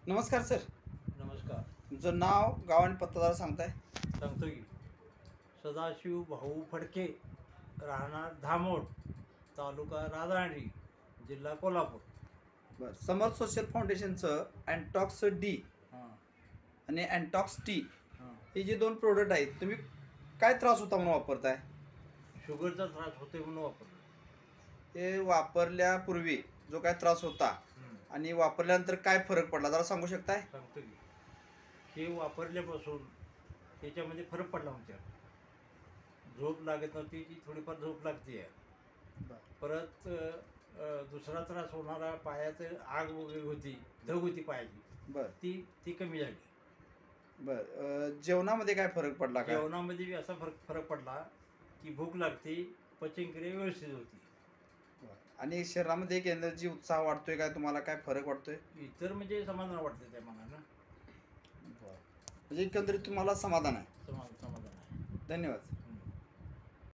नमस्कार सर. नमस्कार. तुमचं नाव, गाव आणि पत्ता जरा सांगताय? सांगतो की सदाशिव भाऊ फडके, राहणार धामोड, तालुका राधानगरी, जिल्हा कोल्हापूर. बरं. समर्थ सोशल फाउंडेशनचं अँटॉक्स डी हां आणि अँटॉक्स टी हां. हे जे दोन प्रोडक्ट आहेत, तुम्ही काय त्रास होता म्हणून वापरताय? शुगरचा त्रास होते म्हणून वापरलं. हे वापरल्यापूर्वी जो काय त्रास होता आणि वापरल्यानंतर काय फरक पडला जरा सांगू शकताय? सांगतो की हे वापरल्यापासून त्याच्यामध्ये फरक पडला आमच्या. झोप लागत नव्हती, ती थोडीफार झोप लागते आहे. परत दुसरा त्रास होणारा पायाचं आग वगैरे होती, धग होती पायाची, बरं ती ती कमी झाली. बरं. जेवणामध्ये काय फरक पडला का? जेवणामध्ये बी असा फरक पडला की भूक लागते, पचनक्रिया व्यवस्थित होती. आणि शरीरामध्ये एक एनर्जी, उत्साह वाटतोय काय, तुम्हाला काय फरक वाटतोय? इतर म्हणजे समाधान वाटतं त्या मनानं. म्हणजे एकंदरीत तुम्हाला समाधान आहे. समाधान आहे. धन्यवाद.